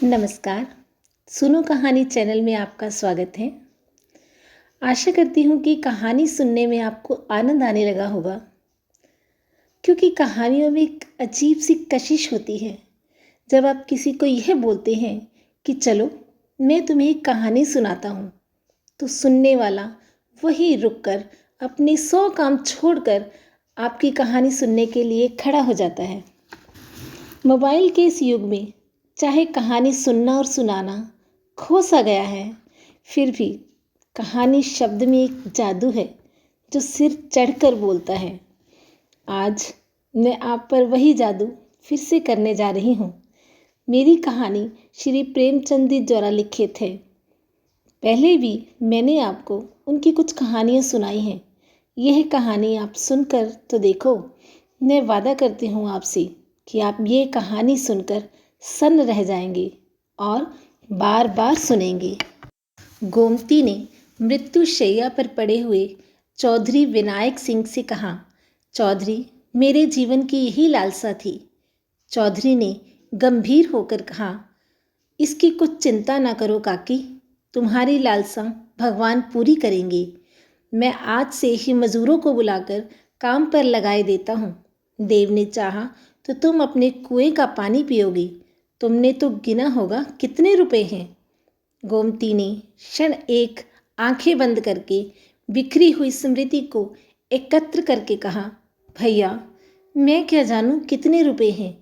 नमस्कार। सुनो कहानी चैनल में आपका स्वागत है। आशा करती हूँ कि कहानी सुनने में आपको आनंद आने लगा होगा, क्योंकि कहानियों में एक अजीब सी कशिश होती है। जब आप किसी को यह बोलते हैं कि चलो मैं तुम्हें एक कहानी सुनाता हूँ, तो सुनने वाला वहीं रुककर अपने 100 काम छोड़कर आपकी कहानी सुनने के लिए खड़ा हो जाता है। मोबाइल के इस युग में चाहे कहानी सुनना और सुनाना खो सा गया है, फिर भी कहानी शब्द में एक जादू है जो सिर चढ़कर बोलता है। आज मैं आप पर वही जादू फिर से करने जा रही हूँ। मेरी कहानी श्री प्रेमचंद जी द्वारा लिखित है। पहले भी मैंने आपको उनकी कुछ कहानियाँ सुनाई हैं। यह कहानी आप सुनकर तो देखो। मैं वादा करती हूँ आपसे कि आप ये कहानी सुनकर सन्न रह जाएंगे और बार बार सुनेंगे। गोमती ने मृत्यु शैया पर पड़े हुए चौधरी विनायक सिंह से कहा, चौधरी, मेरे जीवन की यही लालसा थी। चौधरी ने गंभीर होकर कहा, इसकी कुछ चिंता ना करो काकी, तुम्हारी लालसा भगवान पूरी करेंगे। मैं आज से ही मजदूरों को बुलाकर काम पर लगाए देता हूँ। देव ने चाहा तो तुम अपने कुएं का पानी पियोगी। तुमने तो गिना होगा कितने रुपए हैं। गोमती ने क्षण एक आंखें बंद करके बिखरी हुई स्मृति को एकत्र करके कहा, भैया, मैं क्या जानूं कितने रुपए हैं।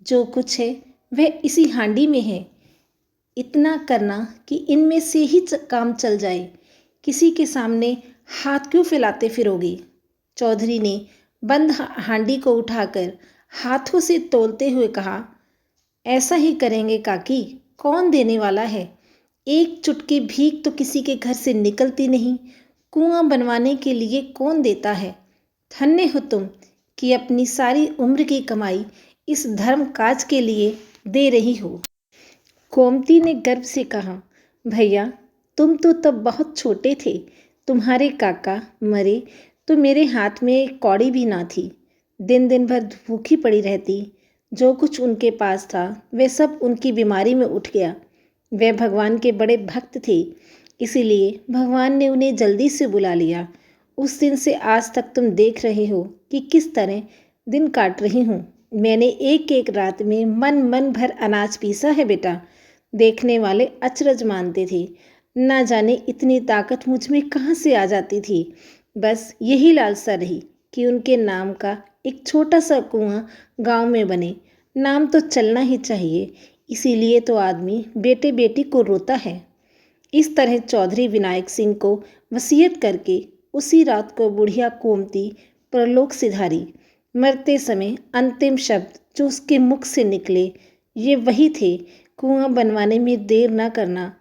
जो कुछ है वह इसी हांडी में है। इतना करना कि इनमें से ही काम चल जाए। किसी के सामने हाथ क्यों फैलाते फिरोगी। चौधरी ने बंद हांडी को उठाकर हाथों से तोलते हुए कहा, ऐसा ही करेंगे काकी, कौन देने वाला है। एक चुटकी भीख तो किसी के घर से निकलती नहीं। कुआं बनवाने के लिए कौन देता है। धन्य हो तुम कि अपनी सारी उम्र की कमाई इस धर्म काज के लिए दे रही हो। गोमती ने गर्व से कहा, भैया, तुम तो तब बहुत छोटे थे। तुम्हारे काका मरे तो मेरे हाथ में एक कौड़ी भी ना थी। दिन दिन भर भूखी पड़ी रहती। जो कुछ उनके पास था वह सब उनकी बीमारी में उठ गया। वे भगवान के बड़े भक्त थे, इसीलिए भगवान ने उन्हें जल्दी से बुला लिया। उस दिन से आज तक तुम देख रहे हो कि किस तरह दिन काट रही हूँ। मैंने एक एक रात में मन मन भर अनाज पीसा है बेटा। देखने वाले अचरज मानते थे। ना जाने इतनी ताकत मुझ में कहाँ से आ जाती थी। बस यही लालसा रही कि उनके नाम का एक छोटा सा कुआं गांव में बने। नाम तो चलना ही चाहिए, इसीलिए तो आदमी बेटे बेटी को रोता है। इस तरह चौधरी विनायक सिंह को वसीयत करके उसी रात को बुढ़िया गोमती परलोक सिधारी। मरते समय अंतिम शब्द जो उसके मुख से निकले ये वही थे, कुआं बनवाने में देर न करना।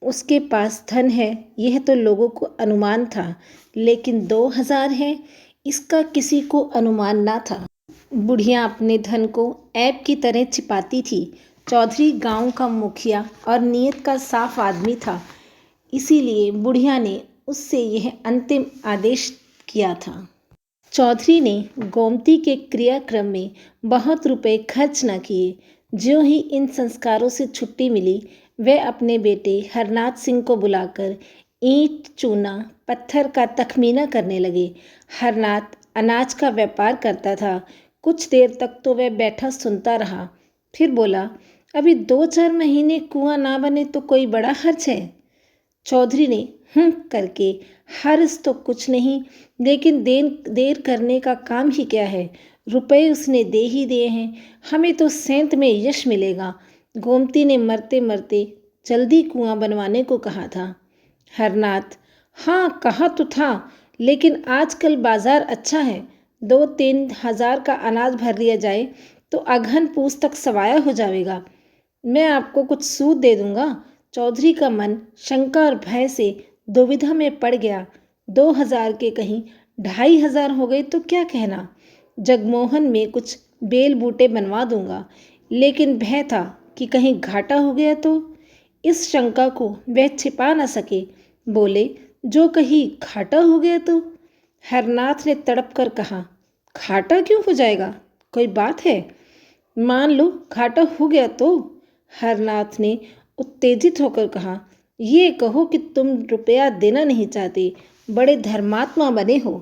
उसके पास धन है यह तो लोगों को अनुमान था, लेकिन 2000 है इसका किसी को अनुमान ना था। बुढ़िया अपने धन को ऐब की तरह छिपाती थी। चौधरी गांव का मुखिया और नीयत का साफ आदमी था, इसीलिए बुढ़िया ने उससे यह अंतिम आदेश किया था। चौधरी ने गोमती के क्रियाक्रम में बहुत रुपए खर्च न किए। ज्यों ही इन संस्कारों से छुट्टी मिली, वे अपने बेटे हरनाथ सिंह को बुलाकर ईंट चूना पत्थर का तखमीना करने लगे। हरनाथ अनाज का व्यापार करता था। कुछ देर तक तो वह बैठा सुनता रहा, फिर बोला, अभी 2-4 महीने कुआं ना बने तो कोई बड़ा खर्च है। चौधरी ने करके, हर्ष तो कुछ नहीं, लेकिन देर करने का काम ही क्या है। रुपए उसने दे ही दिए हैं, हमें तो सेंत में यश मिलेगा। गोमती ने मरते मरते जल्दी कुआं बनवाने को कहा था। हरनाथ, हाँ कहा तो था, लेकिन आजकल बाजार अच्छा है। 2-3 हजार का अनाज भर लिया जाए तो अघन पूस तक सवाया हो जाएगा। मैं आपको कुछ सूद दे दूंगा। चौधरी का मन शंका और भय से दुविधा में पड़ गया। 2000 के कहीं 2500 हो गए तो क्या कहना। जगमोहन में कुछ बेल बूटे बनवा दूंगा, लेकिन भय था कि कहीं घाटा हो गया तो। इस शंका को वह छिपा न सके, बोले, जो कहीं घाटा हो गया तो। हरनाथ ने तड़प कर कहा, घाटा क्यों हो जाएगा, कोई बात है। मान लो घाटा हो गया तो। हरनाथ ने उत्तेजित होकर कहा, ये कहो कि तुम रुपया देना नहीं चाहते, बड़े धर्मात्मा बने हो।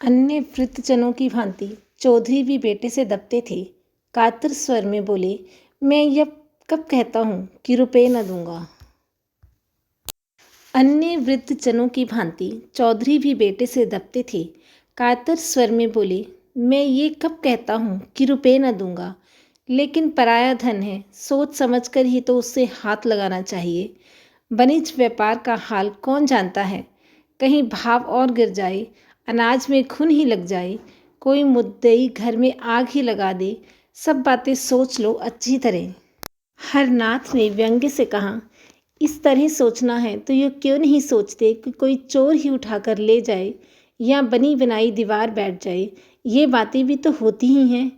अन्य वृद्धजनों की भांति चौधरी भी बेटे से दबते थे। कातर स्वर में बोले, मैं यह कब कहता हूँ कि रुपये न दूंगा। अन्य वृद्धजनों की भांति चौधरी भी बेटे से दबते थे। कातर स्वर में बोले, मैं ये कब कहता हूँ कि रुपये न दूंगा, लेकिन पराया धन है, सोच समझकर ही तो उससे हाथ लगाना चाहिए। वनिज व्यापार का हाल कौन जानता है, कहीं भाव और गिर जाए, अनाज में खून ही लग जाए, कोई मुद्दई घर में आग ही लगा दे। सब बातें सोच लो अच्छी तरह। हरनाथ ने व्यंग्य से कहा, इस तरह सोचना है तो ये क्यों नहीं सोचते कि कोई चोर ही उठाकर ले जाए या बनी बनाई दीवार बैठ जाए। ये बातें भी तो होती ही हैं।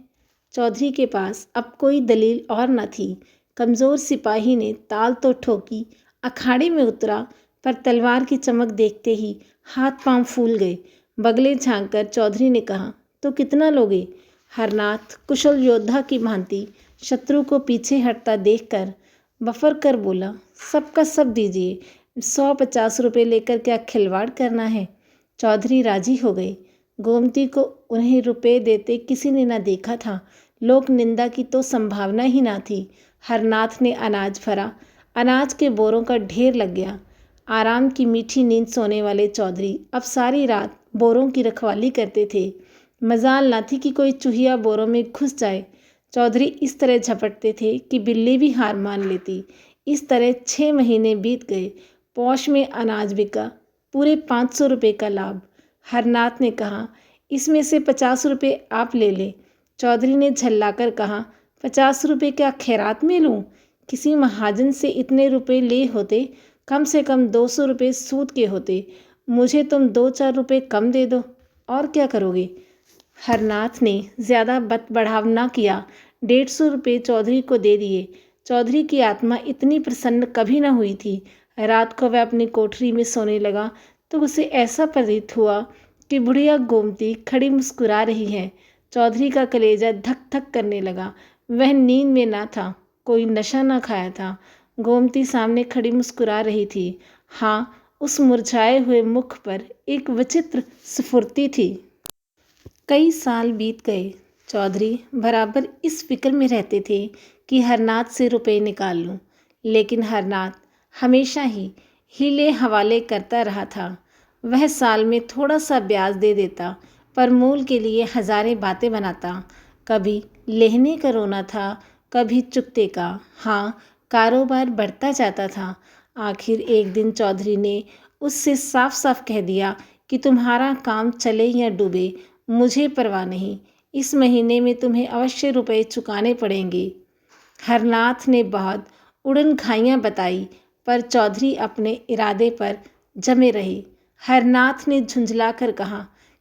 चौधरी के पास अब कोई दलील और न थी। कमज़ोर सिपाही ने ताल तो ठोकी, अखाड़े में उतरा, पर तलवार की चमक देखते ही हाथ पांव फूल गए। बगले झांक कर चौधरी ने कहा, तो कितना लोगे। हरनाथ कुशल योद्धा की भांति शत्रु को पीछे हटता देखकर बफर कर बोला, सबका सब दीजिए, 150 रुपये लेकर क्या खिलवाड़ करना है। चौधरी राजी हो गए। गोमती को उन्हें रुपए देते किसी ने न देखा था। लोक निंदा की तो संभावना ही ना थी। हरनाथ ने अनाज भरा, अनाज के बोरों का ढेर लग गया। आराम की मीठी नींद सोने वाले चौधरी अब सारी रात बोरों की रखवाली करते थे। मजाल न थी कि कोई चूहिया बोरों में घुस जाए। चौधरी इस तरह झपटते थे कि बिल्ली भी हार मान लेती। इस तरह 6 महीने बीत गए। पौष में अनाज बिका, पूरे 500 रुपये का लाभ। हरनाथ ने कहा, इसमें से 50 रुपये आप ले लें। चौधरी ने झल्लाकर कहा, 50 रुपये क्या खैरात में लूँ। किसी महाजन से इतने रुपये ले होते, कम से कम 200 रुपये सूद के होते। मुझे तुम 2-4 रुपये कम दे दो, और क्या करोगे। हरनाथ ने ज़्यादा बढ़ाव न किया, 150 रुपये चौधरी को दे दिए। चौधरी की आत्मा इतनी प्रसन्न कभी न हुई थी। रात को वह अपनी कोठरी में सोने लगा तो उसे ऐसा प्रतीत हुआ कि बुढ़िया गोमती खड़ी मुस्कुरा रही है। चौधरी का कलेजा धक धक करने लगा। वह नींद में ना था, कोई नशा ना खाया था। गोमती सामने खड़ी मुस्कुरा रही थी। हाँ, उस मुरझाए हुए मुख पर एक विचित्र स्फूर्ति थी। कई साल बीत गए। चौधरी बराबर इस फिक्र में रहते थे कि हरनाथ से रुपए निकाल लूं, लेकिन हरनाथ हमेशा ही हीले हवाले करता रहा था। वह साल में थोड़ा सा ब्याज दे देता, पर मूल के लिए हजारें बातें बनाता। कभी लेहने का रोना था, कभी चुकते का। हाँ, कारोबार बढ़ता जाता था। आखिर एक दिन चौधरी ने उससे साफ साफ कह दिया कि तुम्हारा काम चले या डूबे, मुझे परवाह नहीं, इस महीने में तुम्हें अवश्य रुपए चुकाने पड़ेंगे। हरनाथ ने बहुत उड़न घाइयाँ बताई, पर चौधरी अपने इरादे पर जमे रहे। हरनाथ ने झुंझला कर कहा,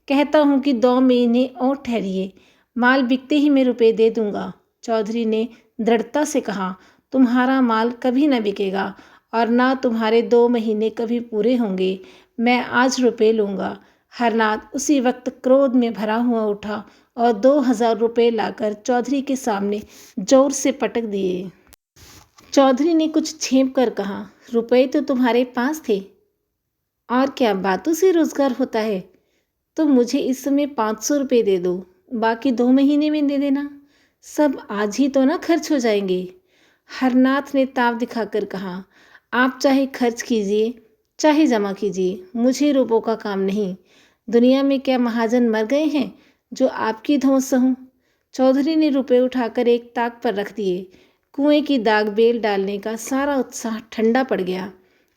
कहता हूँ कि 2 महीने और ठहरिए, माल बिकते ही मैं रुपए दे दूंगा। चौधरी ने दृढ़ता से कहा, तुम्हारा माल कभी न बिकेगा और ना तुम्हारे 2 महीने कभी पूरे होंगे। मैं आज रुपए लूँगा। हरनाथ उसी वक्त क्रोध में भरा हुआ उठा और 2000 रुपये लाकर चौधरी के सामने जोर से पटक दिए। चौधरी ने कुछ छेप कर कहा, रुपए तो तुम्हारे पास थे, और क्या बातों से रोजगार होता है। तो मुझे इस समय 500 रुपये दे दो, बाकी 2 महीने में दे देना। सब आज ही तो ना खर्च हो जाएंगे। हरनाथ ने ताव दिखाकर कहा, आप चाहे खर्च कीजिए चाहे जमा कीजिए, मुझे रुपयों का काम नहीं। दुनिया में क्या महाजन मर गए हैं जो आपकी धौंस सहूं। चौधरी ने रुपए उठाकर एक ताक पर रख दिए। कुएं की दाग बेल डालने का सारा उत्साह ठंडा पड़ गया।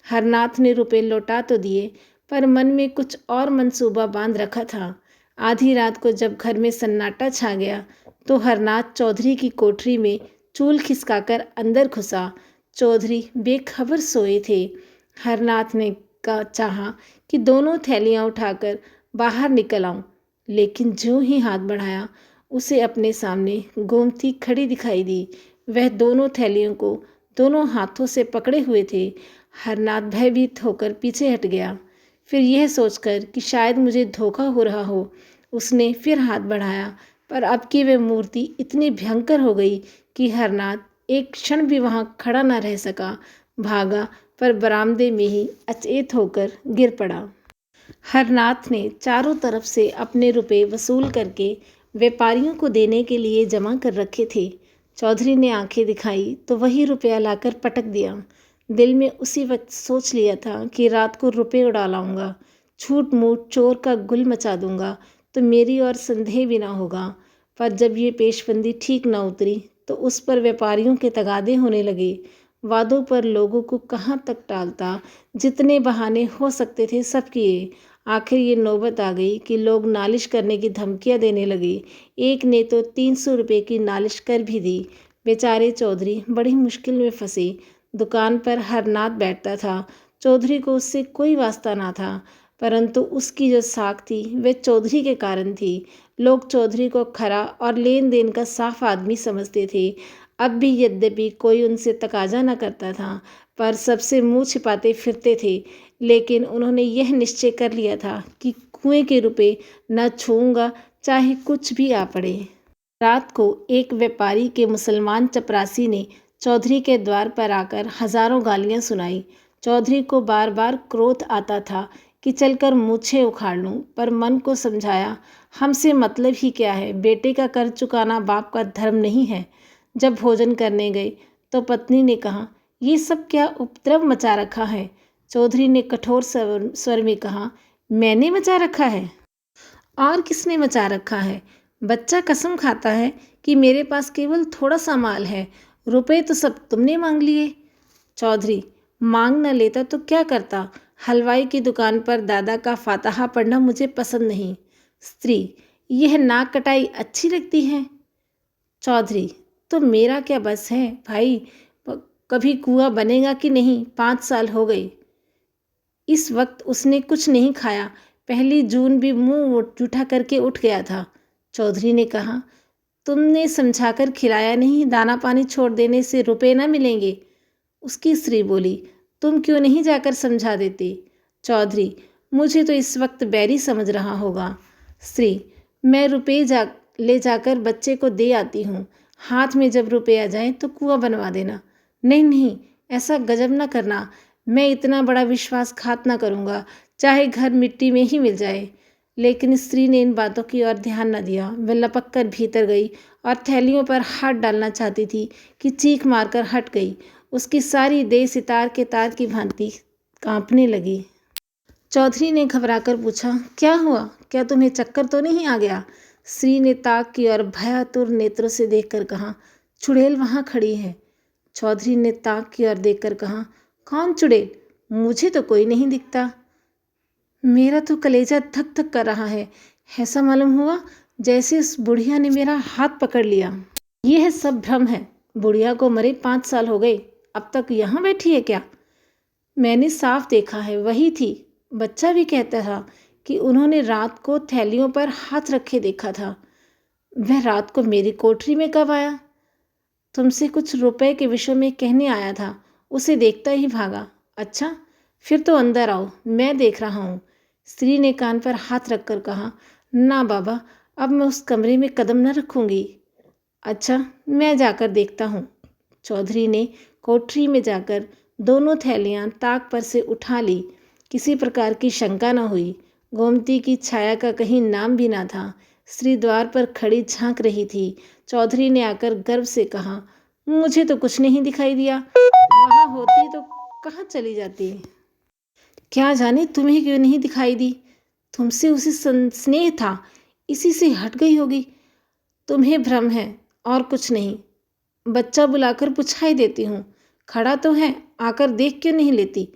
हरनाथ ने रुपए लौटा तो दिए, पर मन में कुछ और मंसूबा बांध रखा था। आधी रात को जब घर में सन्नाटा छा गया तो हरनाथ चौधरी की कोठरी में चूल खिसकाकर अंदर घुसा। चौधरी बेखबर सोए थे। हरनाथ ने चाहा कि दोनों थैलियां उठाकर बाहर निकल आऊं, लेकिन ज्यों ही हाथ बढ़ाया उसे अपने सामने गोमती खड़ी दिखाई दी। वह दोनों थैलियों को दोनों हाथों से पकड़े हुए थे। हरनाथ भयभीत होकर पीछे हट गया। फिर यह सोचकर कि शायद मुझे धोखा हो रहा हो, उसने फिर हाथ बढ़ाया, पर अब की वह मूर्ति इतनी भयंकर हो गई कि हरनाथ एक क्षण भी वहाँ खड़ा न रह सका। भागा, पर बरामदे में ही अचेत होकर गिर पड़ा। हरनाथ ने चारों तरफ से अपने रुपए वसूल करके व्यापारियों को देने के लिए जमा कर रखे थे। चौधरी ने आंखें दिखाई तो वही रुपया लाकर पटक दिया। दिल में उसी वक्त सोच लिया था कि रात को रुपए उड़ा लाऊंगा, छूट मूट चोर का गुल मचा दूंगा तो मेरी और संदेह भी ना होगा। पर जब ये पेशबंदी ठीक न उतरी तो उस पर व्यापारियों के तगादे होने लगे। वादों पर लोगों को कहाँ तक टालता, जितने बहाने हो सकते थे सब किए। आखिर ये नौबत आ गई कि लोग नालिश करने की धमकियां देने लगे। एक ने तो 300 रुपये की नालिश कर भी दी। बेचारे चौधरी बड़ी मुश्किल में फंसे। दुकान पर हरनाथ बैठता था। चौधरी को उससे कोई वास्ता ना था, परंतु उसकी जो साख थी वह चौधरी के कारण थी। लोग चौधरी को खरा और लेन देन का साफ आदमी समझते थे। अब भी यद्यपि कोई उनसे तकाजा न करता था, पर सबसे मुंह छिपाते फिरते थे। लेकिन उन्होंने यह निश्चय कर लिया था कि कुएं के रुपए न छूऊंगा, चाहे कुछ भी आ पड़े। रात को एक व्यापारी के मुसलमान चपरासी ने चौधरी के द्वार पर आकर हजारों गालियां सुनाई। चौधरी को बार बार क्रोध आता था कि चलकर मूछें उखाड़ लूं, पर मन को समझाया, हमसे मतलब ही क्या है, बेटे का कर चुकाना बाप का धर्म नहीं है। जब भोजन करने गए तो पत्नी ने कहा, ये सब क्या उपद्रव मचा रखा है। चौधरी ने कठोर स्वर में कहा, मैंने मचा रखा है? और किसने मचा रखा है? बच्चा कसम खाता है कि मेरे पास केवल थोड़ा सा माल है, रुपए तो सब तुमने मांग लिए। चौधरी, मांग न लेता तो क्या करता? हलवाई की दुकान पर दादा का फातहा पढ़ना मुझे पसंद नहीं। स्त्री, यह नाक कटाई अच्छी लगती है? चौधरी, तो मेरा क्या बस है भाई, कभी कुआं बनेगा कि नहीं, 5 साल हो गए। इस वक्त उसने कुछ नहीं खाया। पहली जून भी मुंह जूठा करके उठ गया था। चौधरी ने कहा, तुमने समझाकर खिलाया नहीं, दाना पानी छोड़ देने से रुपए ना मिलेंगे। उसकी स्त्री बोली, तुम क्यों नहीं जाकर समझा देते? चौधरी, मुझे तो इस वक्त बैरी समझ रहा होगा। स्त्री, मैं रुपए ले जाकर बच्चे को दे आती हूँ। हाथ में जब रुपए आ जाएं तो कुआं बनवा देना। नहीं नहीं, ऐसा गजब न करना। मैं इतना बड़ा विश्वासघात न करूँगा, चाहे घर मिट्टी में ही मिल जाए। लेकिन स्त्री ने इन बातों की ओर ध्यान न दिया। वह लपक कर भीतर गई और थैलियों पर हाथ डालना चाहती थी कि चीख मारकर हट गई। उसकी सारी देह सितार के तार की भांति कांपने लगी। चौधरी ने घबराकर पूछा, क्या हुआ? क्या तुम्हें चक्कर तो नहीं आ गया? स्त्री ने ताक की और भयातुर नेत्रों से देखकर कहा, चुड़ैल वहाँ खड़ी है। चौधरी ने ताक की ओर देखकर कहा, कौन चुड़ैल? मुझे तो कोई नहीं दिखता। मेरा तो कलेजा धक धक कर रहा है। ऐसा मालूम हुआ जैसे उस बुढ़िया ने मेरा हाथ पकड़ लिया। यह सब भ्रम है। बुढ़िया को मरे 5 साल हो गए, अब तक यहाँ बैठी है क्या? मैंने साफ देखा है, वही थी। बच्चा भी कहता था कि उन्होंने रात को थैलियों पर हाथ रखे देखा था। वह रात को मेरी कोठरी में कब आया? तुमसे कुछ रुपए के विषय में कहने आया था, उसे देखता ही भागा। अच्छा, फिर तो अंदर आओ, मैं देख रहा हूँ। स्त्री ने कान पर हाथ रखकर कहा, ना बाबा, अब मैं उस कमरे में कदम न रखूंगी। अच्छा, मैं जाकर देखता हूँ। चौधरी ने कोठरी में जाकर दोनों थैलियाँ ताक पर से उठा ली। किसी प्रकार की शंका न हुई। गोमती की छाया का कहीं नाम भी ना था। स्त्री द्वार पर खड़ी झांक रही थी। चौधरी ने आकर गर्व से कहा, मुझे तो कुछ नहीं दिखाई दिया। वहाँ होती तो कहाँ चली जाती? क्या जाने तुम्हें क्यों नहीं दिखाई दी। तुमसे उसे स्नेह था, इसी से हट गई होगी। तुम्हें भ्रम है और कुछ नहीं। बच्चा बुलाकर पुछाई देती हूँ, खड़ा तो है, आकर देख क्यों नहीं लेती?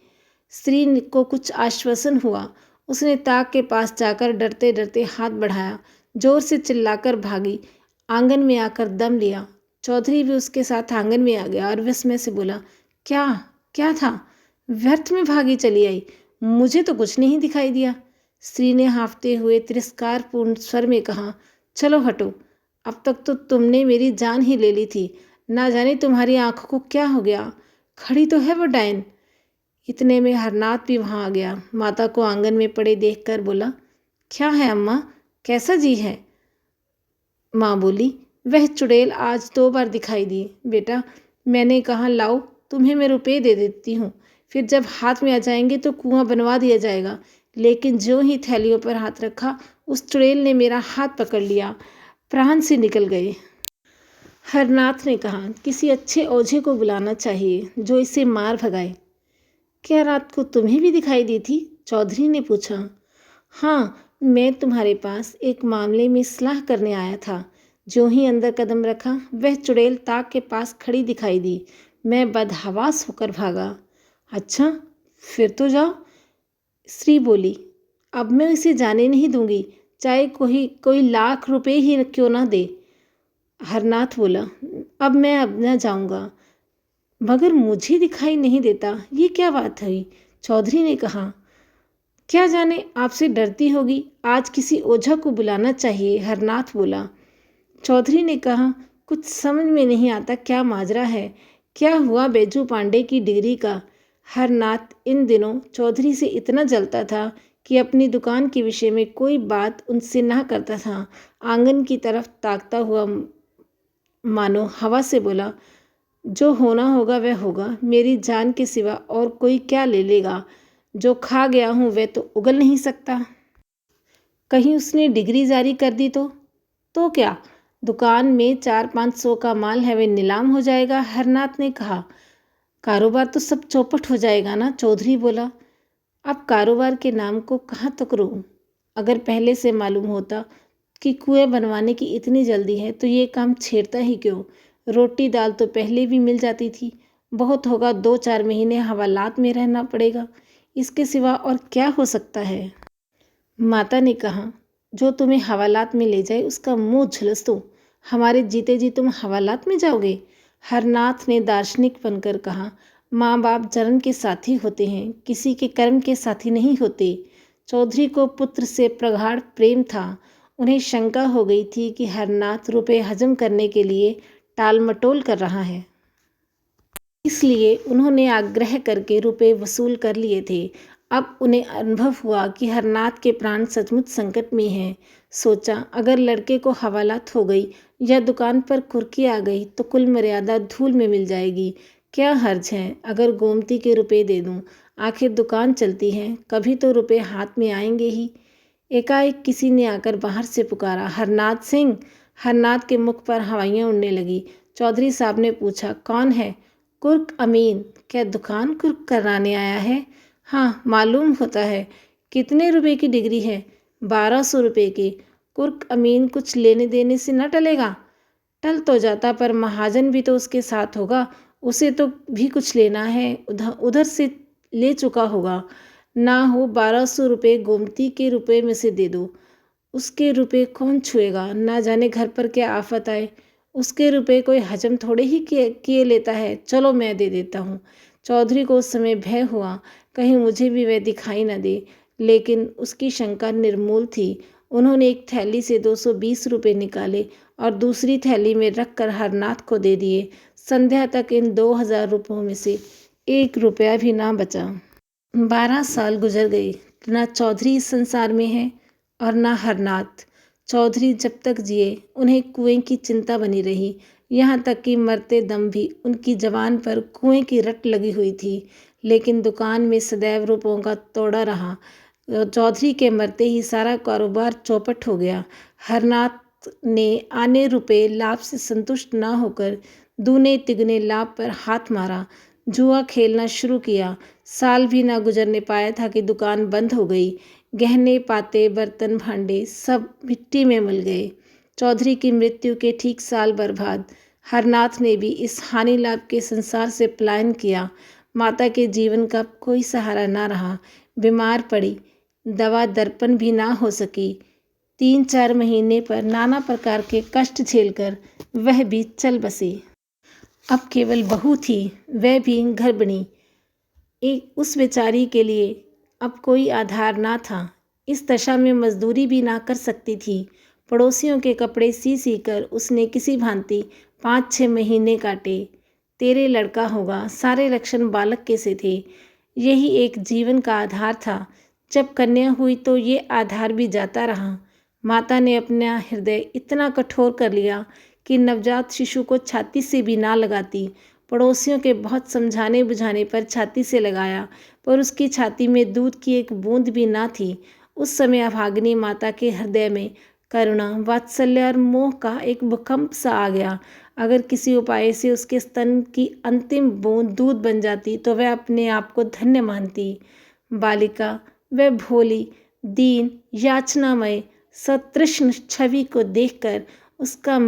स्त्री को कुछ आश्वासन हुआ। उसने ताक के पास जाकर डरते डरते हाथ बढ़ाया, जोर से चिल्लाकर भागी। आंगन में आकर दम लिया। चौधरी भी उसके साथ आंगन में आ गया और विस्मय से बोला, क्या क्या था? व्यर्थ में भागी चली आई, मुझे तो कुछ नहीं दिखाई दिया। स्त्री ने हाँफते हुए तिरस्कारपूर्ण स्वर में कहा, चलो हटो, अब तक तो तुमने मेरी जान ही ले ली थी। ना जाने तुम्हारी आंखों को क्या हो गया। खड़ी तो है वो डायन। इतने में हरनाथ भी वहाँ आ गया। माता को आंगन में पड़े देखकर बोला, क्या है अम्मा, कैसा जी है? माँ बोली, वह चुड़ैल आज 2 बार दिखाई दी। बेटा, मैंने कहा लाओ तुम्हें मैं रुपए दे देती हूँ, फिर जब हाथ में आ जाएंगे तो कुआं बनवा दिया जाएगा। लेकिन जो ही थैलियों पर हाथ रखा उस चुड़ैल ने मेरा हाथ पकड़ लिया, प्राण से निकल गए। हरनाथ ने कहा किसी अच्छे ओझे को बुलाना चाहिए जो इसे मार भगाए। क्या रात को तुम्हें भी दिखाई दी थी? चौधरी ने पूछा। हाँ, मैं तुम्हारे पास एक मामले में सलाह करने आया था। जो ही अंदर कदम रखा वह चुड़ैल ताक के पास खड़ी दिखाई दी। मैं बदहवास होकर भागा। अच्छा, फिर तो जाओ, स्त्री बोली। अब मैं इसे जाने नहीं दूंगी, चाहे कोई कोई लाख रुपए ही क्यों ना दे। हरनाथ बोला, अब मैं अब न जाऊंगा। मगर मुझे दिखाई नहीं देता, ये क्या बात हुई? चौधरी ने कहा। क्या जाने आपसे डरती होगी, आज किसी ओझा को बुलाना चाहिए, हरनाथ बोला। चौधरी ने कहा, कुछ समझ में नहीं आता क्या माजरा है, क्या हुआ बैजू पांडे की डिग्री का? हरनाथ इन दिनों चौधरी से इतना जलता था कि अपनी दुकान के विषय में कोई बात उनसे ना करता था। आंगन की तरफ ताकता हुआ मानो हवा से बोला, जो होना होगा वह होगा, मेरी जान के सिवा और कोई क्या ले लेगा? जो खा गया हूँ वह तो उगल नहीं सकता। कहीं उसने डिग्री जारी कर दी तो क्या? दुकान में 400-500 का माल है, वह नीलाम हो जाएगा, हरनाथ ने कहा। कारोबार तो सब चौपट हो जाएगा ना, चौधरी बोला। अब कारोबार के नाम को कहाँ तक रोऊं? अगर पहले से मालूम होता कि कुएं बनवाने की इतनी जल्दी है तो ये काम छेड़ता ही क्यों? रोटी दाल तो पहले भी मिल जाती थी। बहुत होगा 2-4 महीने हवालात में रहना पड़ेगा, इसके सिवा और क्या हो सकता है? माता ने कहा, जो तुम्हें हवालात में ले जाए उसका मुंह झुलस दो। हमारे जीते जी तुम हवालात में जाओगे? हरनाथ ने दार्शनिक बनकर कहा, माँ बाप जन्म के साथी होते हैं, किसी के कर्म के साथी नहीं होते। चौधरी को पुत्र से प्रगाढ़ प्रेम था। उन्हें शंका हो गई थी कि हरनाथ रुपए हजम करने के लिए टाल मटोल कर रहा है, इसलिए उन्होंने आग्रह करके रुपए वसूल कर लिए थे। अब उन्हें अनुभव हुआ कि हरनाथ के प्राण सचमुच संकट में हैं। सोचा, अगर लड़के को हवालात हो गई या दुकान पर कुर्की आ गई तो कुल मर्यादा धूल में मिल जाएगी। क्या हर्ज है अगर गोमती के रुपए दे दूं? आखिर दुकान चलती है, कभी तो रुपए हाथ में आएंगे ही। एकाएक किसी ने आकर बाहर से पुकारा, हरनाथ सिंह। हरनाथ के मुख पर हवाइयाँ उड़ने लगी। चौधरी साहब ने पूछा, कौन है? कुर्क अमीन। क्या दुकान कुर्क कराने आया है? हाँ, मालूम होता है। कितने रुपए की डिग्री है? 1200 रुपये की। कुर्क अमीन कुछ लेने देने से न टलेगा? टल तो जाता, पर महाजन भी तो उसके साथ होगा, उसे तो भी कुछ लेना है, उधर उधर से ले चुका होगा। ना हो 1200 रुपये गोमती के रुपए में से दे दो। उसके रुपए कौन छुएगा? ना जाने घर पर क्या आफत आए। उसके रुपए कोई हजम थोड़े ही किए लेता है। चलो मैं दे देता हूँ। चौधरी को उस समय भय हुआ कहीं मुझे भी वह दिखाई न दे, लेकिन उसकी शंका निर्मूल थी। उन्होंने एक थैली से 220 रुपये निकाले और दूसरी थैली में रखकर हरनाथ को दे दिए। संध्या तक इन 2000 रुपयों में से 1 रुपया भी ना बचा। 12 साल गुजर गए, ना चौधरी इस संसार में है और ना हरनाथ। चौधरी जब तक जिए उन्हें कुएं की चिंता बनी रही, यहाँ तक कि मरते दम भी उनकी जबान पर कुएं की रट लगी हुई थी। लेकिन दुकान में सदैव रुपयों का तोड़ा रहा। चौधरी के मरते ही सारा कारोबार चौपट हो गया। हरनाथ ने आने रुपए लाभ से संतुष्ट न होकर दूने तिगुने लाभ पर हाथ मारा, जुआ खेलना शुरू किया। साल भी ना गुजरने पाया था कि दुकान बंद हो गई। गहने पाते बर्तन भांडे सब मिट्टी में मिल गए। चौधरी की मृत्यु के ठीक साल बर्बाद हरनाथ ने भी इस हानि लाभ के संसार से पलायन किया। माता के जीवन का कोई सहारा ना रहा। बीमार पड़ी, दवा दर्पण भी ना हो सकी। 3-4 महीने पर नाना प्रकार के कष्ट झेलकर वह भी चल बसी। अब केवल बहू थी, वह भी गर्भिणी। एक उस बेचारी के लिए अब कोई आधार ना था। इस दशा में मजदूरी भी ना कर सकती थी। पड़ोसियों के कपड़े सी सी कर उसने किसी भांति 5-6 महीने काटे। तेरे लड़का होगा, सारे लक्षण बालक के से थे। यही एक जीवन का आधार था। जब कन्या हुई तो ये आधार भी जाता रहा। माता ने अपना हृदय इतना कठोर कर लिया कि नवजात शिशु को छाती से भी ना लगाती। पड़ोसियों के बहुत समझाने बुझाने पर छाती से लगाया, पर उसकी छाती में दूध की एक बूंद भी ना थी। उस समय अभागिनी माता के हृदय में करुणा, वात्सल्य और मोह का एक भूकंप सा आ गया। अगर किसी उपाय से उसके स्तन की अंतिम बूंद दूध बन जाती तो वह अपने आप को धन्य मानती। बालिका, वह भोली, दीन, याचनामय, सतृष्ण छवि को देखकर उसका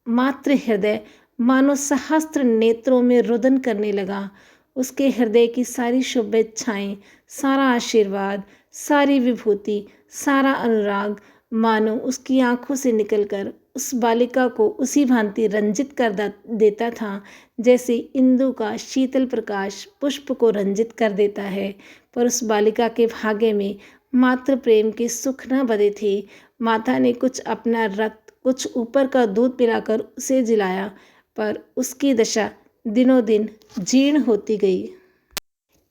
मातृ हृदय मानो सहस्त्र नेत्रों में रुदन करने लगा। उसके हृदय की सारी शुभेच्छाएं, सारा आशीर्वाद, सारी विभूति, सारा अनुराग मानो उसकी आंखों से निकलकर उस बालिका को उसी भांति रंजित कर देता था जैसे इंदु का शीतल प्रकाश पुष्प को रंजित कर देता है। पर उस बालिका के भाग्य में मातृ प्रेम के सुख न बंधे थे। माता ने कुछ अपना रक्त, कुछ ऊपर का दूध पिलाकर उसे जिलाया, पर उसकी दशा दिनों दिन जीर्ण होती गई।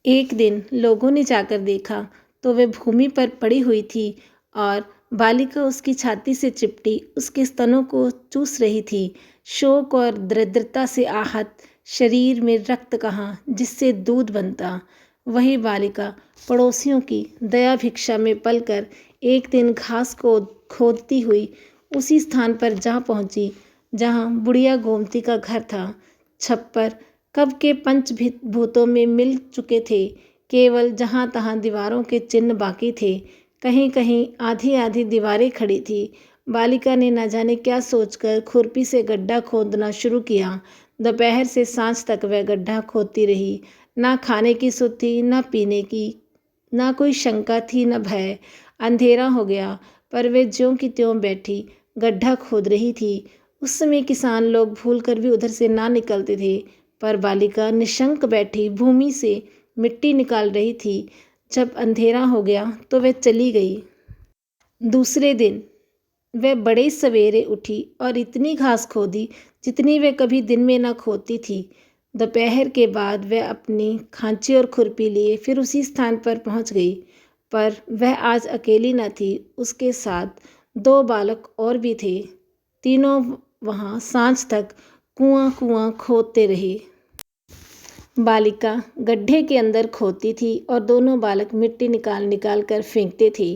एक दिन लोगों ने जाकर देखा तो वह भूमि पर पड़ी हुई थी और बालिका उसकी छाती से चिपटी उसके स्तनों को चूस रही थी। शोक और दरिद्रता से आहत शरीर में रक्त कहाँ जिससे दूध बनता। वही बालिका पड़ोसियों की दया भिक्षा में पलकर एक दिन घास को खोदती हुई उसी स्थान पर जा पहुंची जहां बुढ़िया गोमती का घर था। छप्पर कब के पंचभूतों में मिल चुके थे, केवल जहां तहां दीवारों के चिन्ह बाकी थे। कहीं कहीं आधी आधी दीवारें खड़ी थी। बालिका ने न जाने क्या सोचकर खुरपी से गड्ढा खोदना शुरू किया। दोपहर से सांझ तक वह गड्ढा खोदती रही। ना खाने की सुध थी, ना पीने की, ना कोई शंका थी, न भय। अंधेरा हो गया पर वे ज्यों की त्यों बैठी गड्ढा खोद रही थी। उस समय किसान लोग भूलकर भी उधर से ना निकलते थे, पर बालिका निशंक बैठी भूमि से मिट्टी निकाल रही थी। जब अंधेरा हो गया तो वह चली गई। दूसरे दिन वह बड़े सवेरे उठी और इतनी घास खोदी जितनी वह कभी दिन में न खोदती थी। दोपहर के बाद वह अपनी खांची और खुरपी लिए फिर उसी स्थान पर पहुंच गई, पर वह आज अकेली न थी। उसके साथ दो बालक और भी थे। तीनों वहां सांझ तक कुआं कुआं खोदते रहे। बालिका गड्ढे के अंदर खोदती थी और दोनों बालक मिट्टी निकाल निकाल कर फेंकते थे।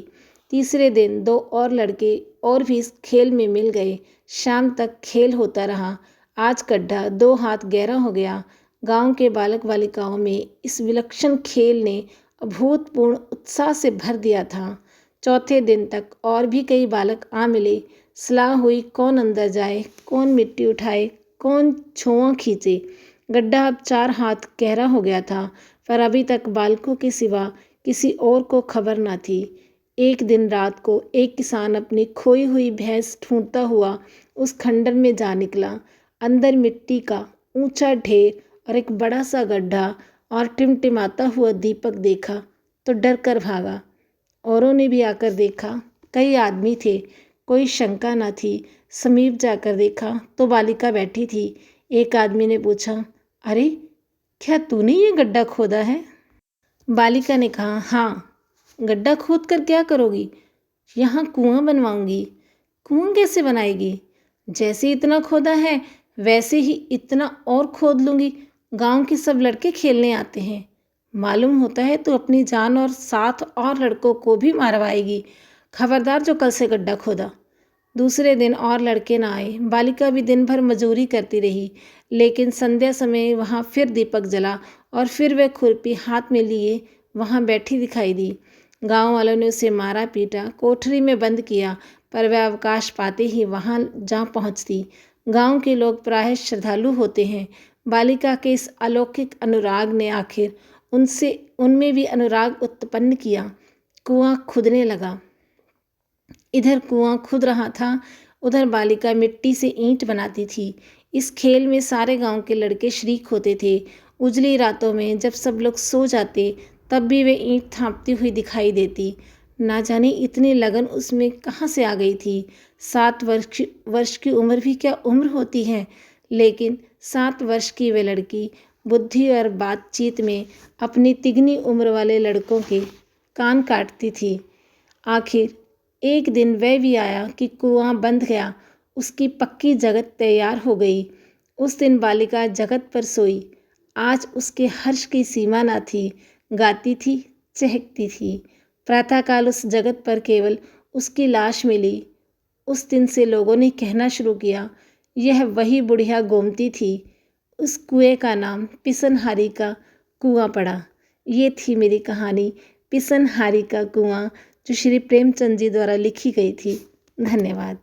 तीसरे दिन दो और लड़के और भी इस खेल में मिल गए। शाम तक खेल होता रहा। आज गड्ढा 2 हाथ गहरा हो गया। गांव के बालक बालिकाओं में इस विलक्षण खेल ने अभूतपूर्व उत्साह से भर दिया था। चौथे दिन तक और भी कई बालक आ मिले। सलाह हुई कौन अंदर जाए, कौन मिट्टी उठाए, कौन छुआ खींचे। गड्ढा अब 4 हाथ गहरा हो गया था, पर अभी तक बालकों के सिवा किसी और को खबर न थी। एक दिन रात को एक किसान अपनी खोई हुई भैंस ढूंढता हुआ उस खंडर में जा निकला। अंदर मिट्टी का ऊंचा ढेर और एक बड़ा सा गड्ढा और टिमटिमाता हुआ दीपक देखा तो डर कर भागा। औरों ने भी आकर देखा। कई आदमी थे, कोई शंका न थी। समीप जाकर देखा तो बालिका बैठी थी। एक आदमी ने पूछा, अरे क्या तूने ये गड्ढा खोदा है? बालिका ने कहा, हाँ। गड्ढा खोद कर क्या करोगी? यहाँ कुआं बनवाऊंगी। कुआं कैसे बनाएगी? जैसे इतना खोदा है वैसे ही इतना और खोद लूंगी। गांव के सब लड़के खेलने आते हैं। मालूम होता है तू अपनी जान और 7 और लड़कों को भी मारवाएगी। खबरदार जो कल से गड्ढा खोदा। दूसरे दिन और लड़के ना आए। बालिका भी दिन भर मजूरी करती रही, लेकिन संध्या समय वहाँ फिर दीपक जला और फिर वह खुरपी हाथ में लिए वहाँ बैठी दिखाई दी। गांव वालों ने उसे मारा पीटा, कोठरी में बंद किया, पर वह अवकाश पाते ही वहाँ जा पहुँचती। गांव के लोग प्रायः श्रद्धालु होते हैं। बालिका के इस अलौकिक अनुराग ने आखिर उनमें भी अनुराग उत्पन्न किया। कुआं खुदने लगा। इधर कुआं खुद रहा था, उधर बालिका मिट्टी से ईंट बनाती थी। इस खेल में सारे गांव के लड़के शरीक होते थे। उजली रातों में जब सब लोग सो जाते तब भी वे ईंट थापती हुई दिखाई देती। ना जाने इतनी लगन उसमें कहाँ से आ गई थी। 7 वर्ष की उम्र भी क्या उम्र होती है, लेकिन 7 वर्ष की वे लड़की बुद्धि और बातचीत में अपनी तिगनी उम्र वाले लड़कों के कान काटती थी। आखिर एक दिन वह भी आया कि कुआं बंध गया। उसकी पक्की जगत तैयार हो गई। उस दिन बालिका जगत पर सोई, आज उसके हर्ष की सीमा न थी। गाती थी, चहकती थी। प्रातःकाल उस जगत पर केवल उसकी लाश मिली। उस दिन से लोगों ने कहना शुरू किया, यह वही बुढ़िया गोमती थी। उस कुएं का नाम पिसनहारी का कुआं पड़ा। ये थी मेरी कहानी पिसनहारी का कुआं, जो श्री प्रेमचंद जी द्वारा लिखी गई थी। धन्यवाद।